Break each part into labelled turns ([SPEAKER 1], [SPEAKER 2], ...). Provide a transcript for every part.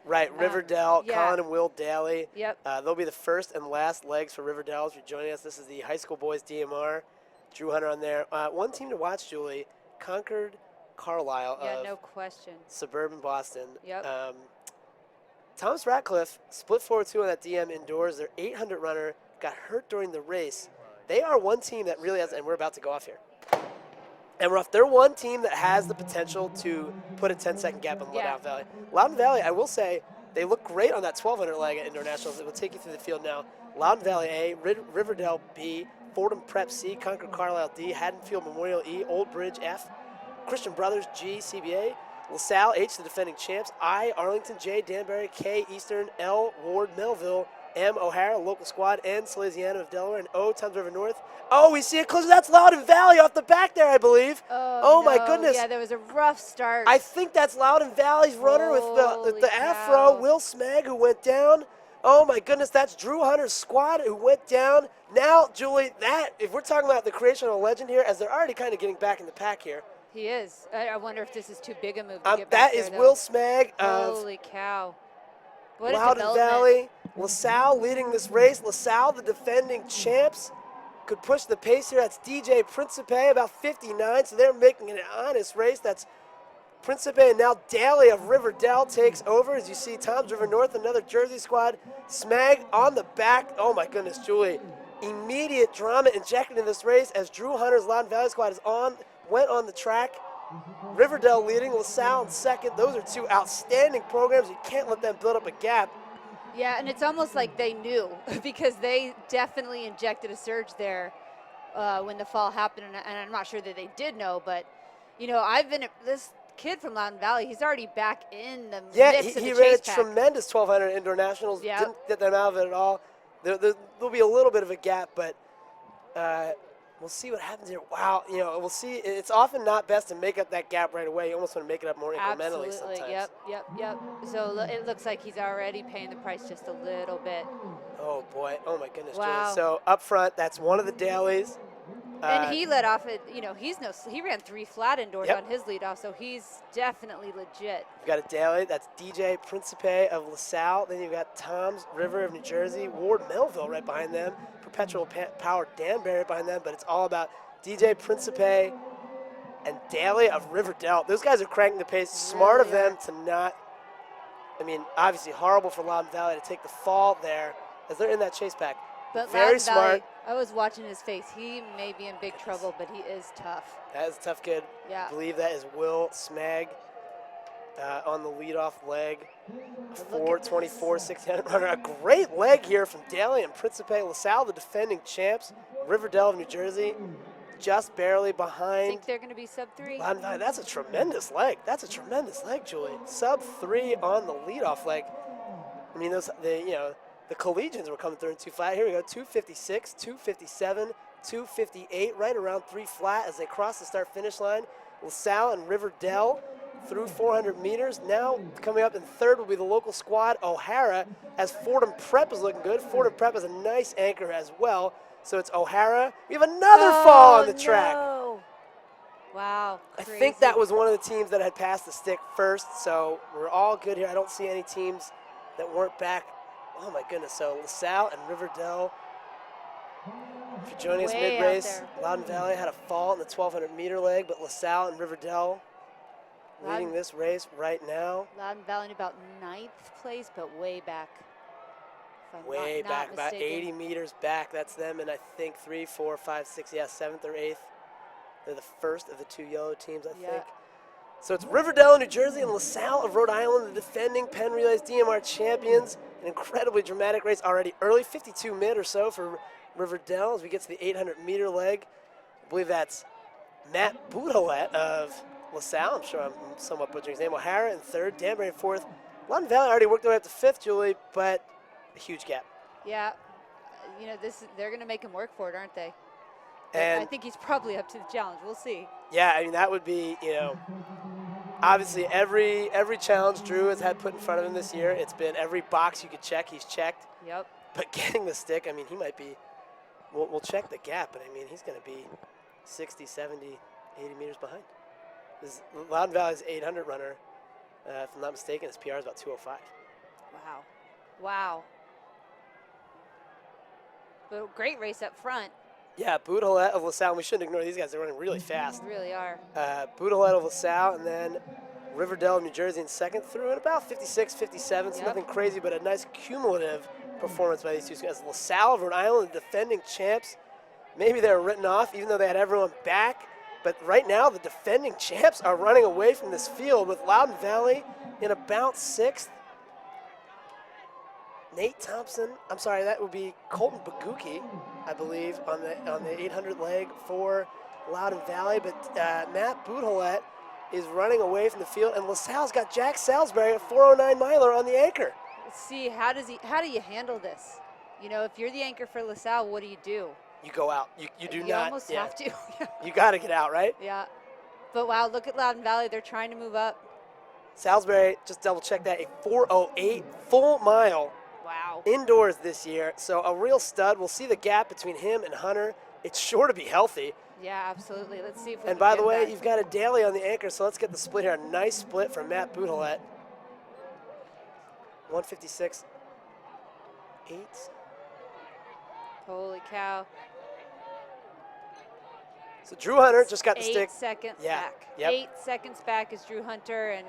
[SPEAKER 1] Right, Riverdale,
[SPEAKER 2] yeah.
[SPEAKER 1] Colin and Will Daly.
[SPEAKER 2] Yep.
[SPEAKER 1] They'll be the first and last legs for Riverdale. If you're joining us, this is the high school boys DMR. Drew Hunter on there. One team to watch, Julie, Concord Carlisle
[SPEAKER 2] Yeah,
[SPEAKER 1] of
[SPEAKER 2] no question.
[SPEAKER 1] suburban Boston.
[SPEAKER 2] Yep.
[SPEAKER 1] Thomas Ratcliffe split 4-2 on that DM indoors. Their 800 runner got hurt during the race. They are one team that really has, and we're about to go off here. And we're off. They're one team that has the potential to put a 10-second gap on Loudoun Valley. Loudoun Valley, I will say, they look great on that 1,200 leg at Indoor Nationals. It will take you through the field now. Loudoun Valley A, Riverdale B, Fordham Prep C, Concord Carlisle D, Haddonfield Memorial E, Old Bridge F, Christian Brothers G, CBA, LaSalle H, the defending champs, I, Arlington J, Danbury, K, Eastern, L, Ward, Melville, M, O'Hara, local squad, N, Salesiana of Delaware, and O, Towns River North. Oh, we see it closer. That's Loudoun Valley off the back there, I believe.
[SPEAKER 2] Oh,
[SPEAKER 1] my
[SPEAKER 2] no.
[SPEAKER 1] goodness.
[SPEAKER 2] Yeah, there was a rough start.
[SPEAKER 1] I think that's Loudoun Valley's runner with the afro, Will Smag, who went down. Oh, my goodness, that's Drew Hunter's squad who went down. Now, Julie, if we're talking about the creation of a legend here, as they're already kind of getting back in the pack here.
[SPEAKER 2] He is. I wonder if this is too big a move to get back
[SPEAKER 1] that
[SPEAKER 2] there,
[SPEAKER 1] is
[SPEAKER 2] though.
[SPEAKER 1] Will Smag of
[SPEAKER 2] Holy cow. What
[SPEAKER 1] Loudoun Valley. LaSalle leading this race. LaSalle, the defending champs, could push the pace here. That's DJ Principe, about 59, so they're making an honest race. That's Principe, and now Daly of Riverdale takes over. As you see, Toms River North, another Jersey squad. Smag on the back. Oh, my goodness, Julie. Immediate drama injected in this race as Drew Hunter's Loudoun Valley squad went on the track. Riverdale leading, LaSalle in second. Those are two outstanding programs. You can't let them build up a gap.
[SPEAKER 2] Yeah, and it's almost like they knew because they definitely injected a surge there when the fall happened, and I'm not sure that they did know, but, you know, this kid from Loudoun Valley, he's already back in the mix of the
[SPEAKER 1] he
[SPEAKER 2] chase
[SPEAKER 1] ran a
[SPEAKER 2] pack.
[SPEAKER 1] tremendous 1,200 Indoor Nationals.
[SPEAKER 2] Yep.
[SPEAKER 1] Didn't get them out of it at all. There'll be a little bit of a gap, but we'll see what happens here. Wow, you know, we'll see. It's often not best to make up that gap right away. You almost want to make it up more incrementally sometimes.
[SPEAKER 2] Yep. So it looks like he's already paying the price just a little bit.
[SPEAKER 1] Oh, boy. Oh, my goodness,
[SPEAKER 2] Wow.
[SPEAKER 1] Julie. So up front, that's one of the dailies.
[SPEAKER 2] And he led off at, you know, he ran 3 flat indoors
[SPEAKER 1] Yep.
[SPEAKER 2] on his lead off, so he's definitely legit.
[SPEAKER 1] You've got a daily. That's DJ Principe of LaSalle. Then you've got Toms River of New Jersey, Ward Melville right behind them, Perpetual Power Danbury behind them, but it's all about DJ Principe and Daly of Riverdale. Those guys are cranking the pace. Smart of them to not, I mean, obviously horrible for Loudoun Valley to take the fall there as they're in that chase pack.
[SPEAKER 2] But
[SPEAKER 1] very
[SPEAKER 2] Loudoun
[SPEAKER 1] smart.
[SPEAKER 2] Valley, I was watching his face. He may be in big trouble, but he is tough.
[SPEAKER 1] That is a tough kid.
[SPEAKER 2] Yeah.
[SPEAKER 1] I believe that is Will Smag on the leadoff leg. 4:24, 600 runner. A great leg here from Daly and Principe. LaSalle, the defending champs. Riverdale of New Jersey, just barely
[SPEAKER 2] I
[SPEAKER 1] behind.
[SPEAKER 2] think they're going to be sub-3.
[SPEAKER 1] Loudoun Valley. That's a tremendous leg. That's a tremendous leg, Julie. Sub-3 on the leadoff leg. I mean, the collegians were coming through in 2 flat. Here we go, 256, 257, 258, right around 3 flat as they cross the start-finish line. LaSalle and Riverdale through 400 meters. Now coming up in third will be the local squad, O'Hara, as Fordham Prep is looking good. Fordham Prep has a nice anchor as well. So it's O'Hara. We have another fall on the track.
[SPEAKER 2] No. Wow.
[SPEAKER 1] I
[SPEAKER 2] Crazy.
[SPEAKER 1] think that was one of the teams that had passed the stick first, so we're all good here. I don't see any teams that weren't back. Oh, my goodness. So LaSalle and Riverdale. If you're joining us
[SPEAKER 2] Way
[SPEAKER 1] mid-race,
[SPEAKER 2] out there.
[SPEAKER 1] Loudoun Valley had a fall in the 1,200-meter leg, but LaSalle and Riverdale leading this race right now.
[SPEAKER 2] Loudoun Valley in about 9th place, but way back. If I'm
[SPEAKER 1] Way
[SPEAKER 2] not
[SPEAKER 1] back, about
[SPEAKER 2] mistaken.
[SPEAKER 1] 80 meters back. That's them, and I think 3, 4, 5, 6, 7th or 8th. They're the first of the 2 yellow teams, I think. So it's Riverdale, New Jersey, and LaSalle of Rhode Island, the defending Penn Relays DMR champions. An incredibly dramatic race already early, 52 mid or so for Riverdale as we get to the 800-meter leg. I believe that's Matt Boudouet of LaSalle. I'm sure I'm somewhat butchering his name. O'Hara in third, Danbury in fourth. Loudoun Valley already worked their way up to fifth, Julie, but a huge gap.
[SPEAKER 2] Yeah. You know, they're going to make him work for it, aren't they?
[SPEAKER 1] And
[SPEAKER 2] I think he's probably up to the challenge. We'll see.
[SPEAKER 1] yeah, I mean, that would be, you know, obviously every challenge Drew has had put in front of him this year, it's been every box you could check, he's checked.
[SPEAKER 2] Yep.
[SPEAKER 1] But getting the stick, I mean, he might be, we'll check the gap, but I mean, he's going to be 60, 70, 80 meters behind. Loudoun Valley's 800 runner, if I'm not mistaken, his PR is about 205.
[SPEAKER 2] Wow. Wow. But great race up front.
[SPEAKER 1] Yeah, Boudreaux of LaSalle. We shouldn't ignore these guys. They're running really fast.
[SPEAKER 2] They really are.
[SPEAKER 1] Boudreaux of LaSalle, and then Riverdale of New Jersey in second through at about 56, 57. So nothing crazy, but a nice cumulative performance by these two guys. LaSalle of Rhode Island, the defending champs. Maybe they were written off, even though they had everyone back. But right now, the defending champs are running away from this field with Loudoun Valley in about sixth. Nate Thompson, I'm sorry, that would be Colton Baguki, I believe, on the 800 leg for Loudoun Valley. But Matt Boudreaux is running away from the field, and LaSalle's got Jack Salisbury at 409 miler on the anchor.
[SPEAKER 2] Let's see, how do you handle this? You know, if you're the anchor for LaSalle, what do you do?
[SPEAKER 1] You go out. You do
[SPEAKER 2] you
[SPEAKER 1] not.
[SPEAKER 2] Almost have to.
[SPEAKER 1] You got to get out, right?
[SPEAKER 2] Yeah. But wow, look at Loudoun Valley. They're trying to move up.
[SPEAKER 1] Salisbury, just double check that, a 408 full mile.
[SPEAKER 2] Wow.
[SPEAKER 1] Indoors this year, so a real stud. We'll see the gap between him and Hunter. It's sure to be healthy.
[SPEAKER 2] Yeah, absolutely. Let's see if we
[SPEAKER 1] And
[SPEAKER 2] can
[SPEAKER 1] by the
[SPEAKER 2] get
[SPEAKER 1] way,
[SPEAKER 2] that.
[SPEAKER 1] you've got a Daly on the anchor, so let's get the split here. A nice split from Matt Boudreaux. 156.8.
[SPEAKER 2] Holy cow.
[SPEAKER 1] So Drew Hunter just got the
[SPEAKER 2] 8
[SPEAKER 1] stick.
[SPEAKER 2] seconds
[SPEAKER 1] Yeah,
[SPEAKER 2] back.
[SPEAKER 1] yep.
[SPEAKER 2] 8 seconds back is Drew Hunter, and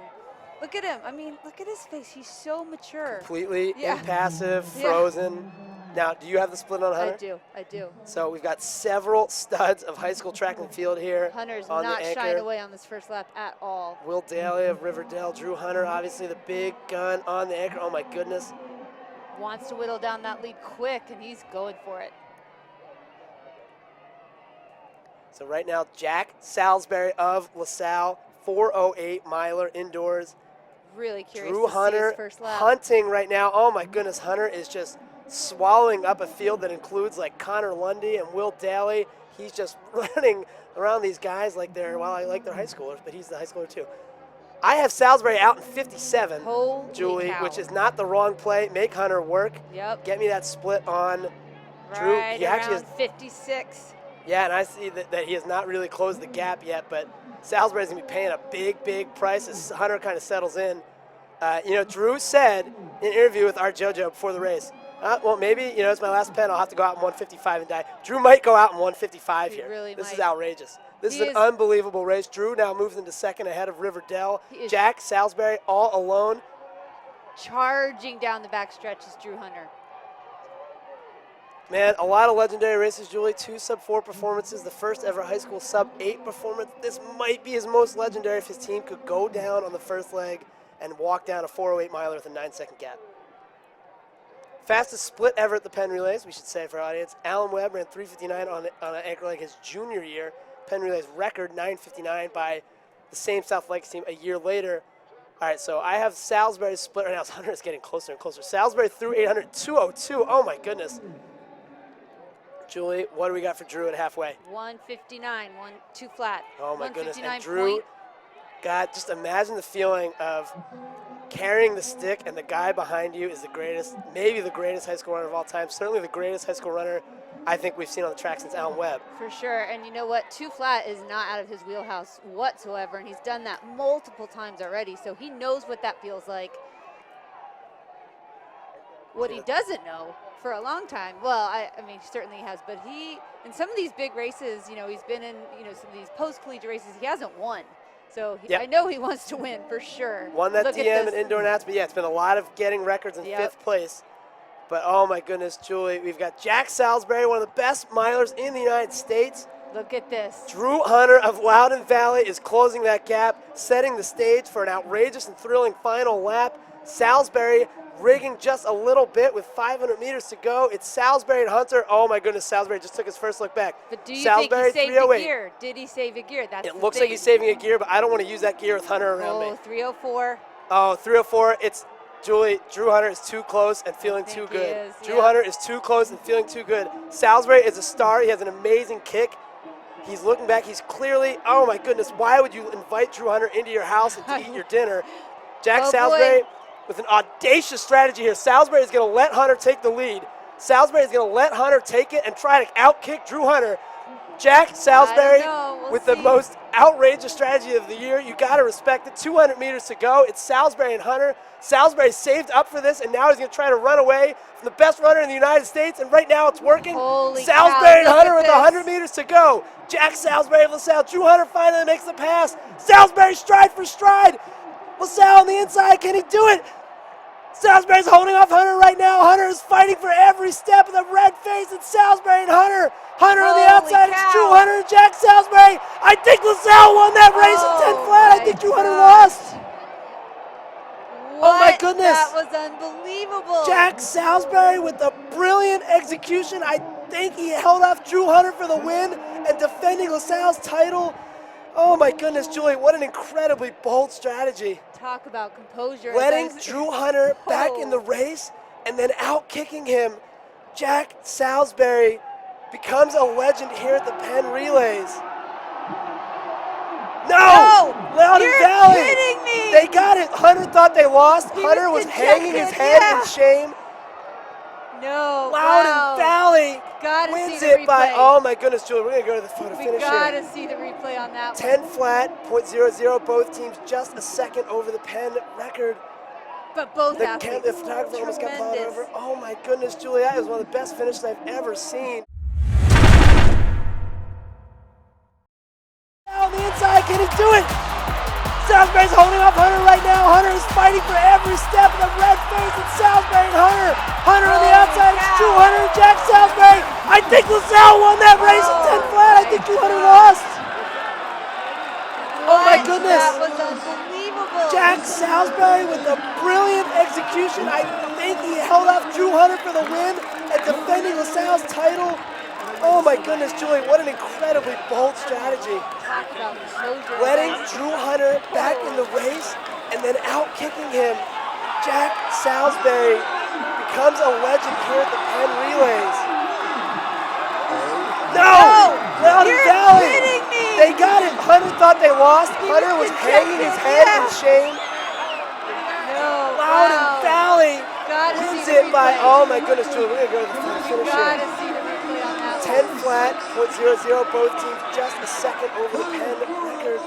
[SPEAKER 2] look at him. I mean, look at his face. He's so mature.
[SPEAKER 1] Completely
[SPEAKER 2] Yeah.
[SPEAKER 1] impassive,
[SPEAKER 2] Yeah.
[SPEAKER 1] frozen. Now, do you have the split on Hunter?
[SPEAKER 2] I do.
[SPEAKER 1] So we've got several studs of high school track and field here.
[SPEAKER 2] Hunter's
[SPEAKER 1] on
[SPEAKER 2] not
[SPEAKER 1] the anchor.
[SPEAKER 2] shying away on this first lap at all.
[SPEAKER 1] Will Daly of Riverdale, Drew Hunter, obviously the big gun on the anchor. Oh my goodness.
[SPEAKER 2] Wants to whittle down that lead quick, and he's going for it.
[SPEAKER 1] So right now, Jack Salisbury of LaSalle, 408 miler indoors.
[SPEAKER 2] Really curious
[SPEAKER 1] Drew
[SPEAKER 2] to
[SPEAKER 1] Hunter
[SPEAKER 2] see his first lap.
[SPEAKER 1] hunting right now. Oh my goodness, Hunter is just swallowing up a field that includes like Connor Lundy and Will Daly. He's just running around these guys like they're, well, I like they're high schoolers, but he's the high schooler too. I have Salisbury out in 57,
[SPEAKER 2] Holy
[SPEAKER 1] Julie,
[SPEAKER 2] cow.
[SPEAKER 1] which is not the wrong play. Make Hunter work.
[SPEAKER 2] Yep.
[SPEAKER 1] Get me that split on Drew.
[SPEAKER 2] Right
[SPEAKER 1] He actually
[SPEAKER 2] around 56.
[SPEAKER 1] Yeah, and I see that he has not really closed the gap yet, but Salisbury's going to be paying a big, big price as Hunter kind of settles in. You know, Drew said in an interview with Art JoJo before the race, well, maybe, you know, it's my last Penn. I'll have to go out in 155 and die. Drew might go out in 155
[SPEAKER 2] He
[SPEAKER 1] here.
[SPEAKER 2] really
[SPEAKER 1] This is
[SPEAKER 2] might.
[SPEAKER 1] outrageous. This
[SPEAKER 2] He
[SPEAKER 1] is an unbelievable race. Drew now moves into second ahead of Riverdale. Jack Salisbury all alone.
[SPEAKER 2] Charging down the back stretch is Drew Hunter.
[SPEAKER 1] Man, a lot of legendary races, Julie. 2 sub-4 performances. The first ever high school sub-8 performance. This might be his most legendary if his team could go down on the first leg and walk down a 408 miler with a 9-second gap. Fastest split ever at the Penn Relays, we should say for our audience. Alan Webb ran 3:59 on an anchor leg his junior year. Penn Relays record 9:59 by the same South Lakes team a year later. All right, so I have Salisbury's split right now. Hunter is getting closer and closer. Salisbury through 800, 202. Oh my goodness. Julie, what do we got for Drew at halfway?
[SPEAKER 2] 159, 2 flat.
[SPEAKER 1] Oh my goodness. And
[SPEAKER 2] 159
[SPEAKER 1] Drew,
[SPEAKER 2] point.
[SPEAKER 1] God, just imagine the feeling of carrying the stick and the guy behind you is the greatest, maybe the greatest high school runner of all time. Certainly the greatest high school runner I think we've seen on the track since Alan Webb.
[SPEAKER 2] For sure, and you know what? 2 flat is not out of his wheelhouse whatsoever, and he's done that multiple times already, so he knows what that feels like. What he doesn't know for a long time, well, I mean, certainly he has, but he, in some of these big races, you know, he's been in, you know, some of these post-collegiate races, he hasn't won. So
[SPEAKER 1] Yep.
[SPEAKER 2] I know he wants to win for sure.
[SPEAKER 1] Won that
[SPEAKER 2] Look at
[SPEAKER 1] DM
[SPEAKER 2] this.
[SPEAKER 1] and indoor nats, but yeah, it's been a lot of getting records in
[SPEAKER 2] Yep.
[SPEAKER 1] 5th place. But oh my goodness, Julie, we've got Jack Salisbury, one of the best milers in the United States.
[SPEAKER 2] Look at this.
[SPEAKER 1] Drew Hunter of Loudoun Valley is closing that gap, setting the stage for an outrageous and thrilling final lap. Salisbury rigging just a little bit with 500 meters to go. It's Salisbury and Hunter. Oh my goodness, Salisbury just took his first look back.
[SPEAKER 2] But do you
[SPEAKER 1] Salisbury,
[SPEAKER 2] think he saved a
[SPEAKER 1] 308.
[SPEAKER 2] gear? Did he save a gear? That's
[SPEAKER 1] It
[SPEAKER 2] the
[SPEAKER 1] looks like
[SPEAKER 2] thing.
[SPEAKER 1] he's saving a gear, but I don't want to use that gear with Hunter around
[SPEAKER 2] Oh,
[SPEAKER 1] me.
[SPEAKER 2] 304.
[SPEAKER 1] Oh, 304. It's Julie. Drew Hunter is too close and feeling
[SPEAKER 2] think
[SPEAKER 1] too
[SPEAKER 2] he
[SPEAKER 1] good.
[SPEAKER 2] is,
[SPEAKER 1] Drew
[SPEAKER 2] yeah.
[SPEAKER 1] Hunter is too close and feeling too good. Salisbury is a star. He has an amazing kick. He's looking back. He's clearly, oh my goodness, why would you invite Drew Hunter into your house and to eat your dinner? Jack
[SPEAKER 2] Oh,
[SPEAKER 1] Salisbury
[SPEAKER 2] boy.
[SPEAKER 1] with an audacious strategy here. Salisbury is going to let Hunter take the lead. Salisbury is going to let Hunter take it and try to outkick Drew Hunter. Jack Salisbury
[SPEAKER 2] know. We'll
[SPEAKER 1] with the
[SPEAKER 2] see.
[SPEAKER 1] most outrageous strategy of the year. You got to respect it. 200 meters to go. It's Salisbury and Hunter. Salisbury saved up for this, and now he's going to try to run away from the best runner in the United States, and right now it's working.
[SPEAKER 2] Holy
[SPEAKER 1] Salisbury and
[SPEAKER 2] cow,
[SPEAKER 1] Hunter
[SPEAKER 2] look
[SPEAKER 1] with
[SPEAKER 2] at
[SPEAKER 1] 100
[SPEAKER 2] this.
[SPEAKER 1] meters to go. Jack Salisbury of LaSalle. Drew Hunter finally makes the pass. Salisbury stride for stride. LaSalle on the inside. Can he do it? Salisbury's holding off Hunter right now. Hunter is fighting for every step of the red face. It's Salisbury and Hunter. Hunter on the
[SPEAKER 2] Holy
[SPEAKER 1] outside. It's
[SPEAKER 2] cow.
[SPEAKER 1] Drew Hunter and Jack Salisbury. I think LaSalle won that race in 10 flat. I think Drew Hunter lost.
[SPEAKER 2] What?
[SPEAKER 1] Oh my goodness.
[SPEAKER 2] That was unbelievable.
[SPEAKER 1] Jack Salisbury with a brilliant execution. I think he held off Drew Hunter for the win and defending LaSalle's title. Oh my goodness, Julie, what an incredibly bold strategy.
[SPEAKER 2] Talk about composure.
[SPEAKER 1] Letting
[SPEAKER 2] Guys.
[SPEAKER 1] Drew Hunter back in the race and then out kicking him. Jack Salisbury becomes a legend here at the Penn Relays. No! Leon
[SPEAKER 2] You're
[SPEAKER 1] Valley!
[SPEAKER 2] kidding me!
[SPEAKER 1] They got it. Hunter thought they lost.
[SPEAKER 2] He
[SPEAKER 1] Hunter
[SPEAKER 2] was
[SPEAKER 1] was hanging his
[SPEAKER 2] dejected,
[SPEAKER 1] head
[SPEAKER 2] yeah.
[SPEAKER 1] in shame.
[SPEAKER 2] No.
[SPEAKER 1] Loudon
[SPEAKER 2] wow.
[SPEAKER 1] Valley
[SPEAKER 2] Gotta
[SPEAKER 1] wins
[SPEAKER 2] see the
[SPEAKER 1] it by,
[SPEAKER 2] replay.
[SPEAKER 1] oh my goodness, Julie, we're going to go to the photo
[SPEAKER 2] We
[SPEAKER 1] finish
[SPEAKER 2] gotta
[SPEAKER 1] here.
[SPEAKER 2] see the replay on that
[SPEAKER 1] 10
[SPEAKER 2] one.
[SPEAKER 1] flat, .00, both teams just a second over the Penn record.
[SPEAKER 2] But both
[SPEAKER 1] The
[SPEAKER 2] athletes.
[SPEAKER 1] photographer almost got plowed
[SPEAKER 2] Tremendous.
[SPEAKER 1] over. Oh my goodness, Julie, that is one of the best finishes I've ever seen. On the inside, can he do it? Salisbury's holding off Hunter right now. Hunter is fighting for every step of the red face. It's Salisbury and Hunter. Hunter on the outside. It's Drew Hunter and Jack Salisbury. I think LaSalle won that race in 10 flat. I think Drew Hunter lost. Oh my goodness.
[SPEAKER 2] That was unbelievable.
[SPEAKER 1] Jack Salisbury with a brilliant execution. I think he held off Drew Hunter for the win and defending LaSalle's title. Oh my goodness, Julie, what an incredibly bold strategy.
[SPEAKER 2] Talk about composure.
[SPEAKER 1] Letting Drew Hunter back in the race and then out kicking him. Jack Salisbury becomes a legend here at the Penn Relays. No! Leon
[SPEAKER 2] You're
[SPEAKER 1] Valley!
[SPEAKER 2] kidding me!
[SPEAKER 1] They got it. Hunter thought they lost. Hunter was
[SPEAKER 2] was
[SPEAKER 1] hanging his
[SPEAKER 2] dejected,
[SPEAKER 1] head in
[SPEAKER 2] yeah.
[SPEAKER 1] shame.
[SPEAKER 2] No.
[SPEAKER 1] Loudon
[SPEAKER 2] wow.
[SPEAKER 1] Valley
[SPEAKER 2] Gotta
[SPEAKER 1] wins
[SPEAKER 2] see the
[SPEAKER 1] it by,
[SPEAKER 2] replay.
[SPEAKER 1] oh my goodness, Julie, we're going to go to the photo
[SPEAKER 2] You
[SPEAKER 1] finish
[SPEAKER 2] gotta
[SPEAKER 1] here.
[SPEAKER 2] see the replay on that
[SPEAKER 1] 10
[SPEAKER 2] one.
[SPEAKER 1] flat, .00, both teams just a second over the Penn record.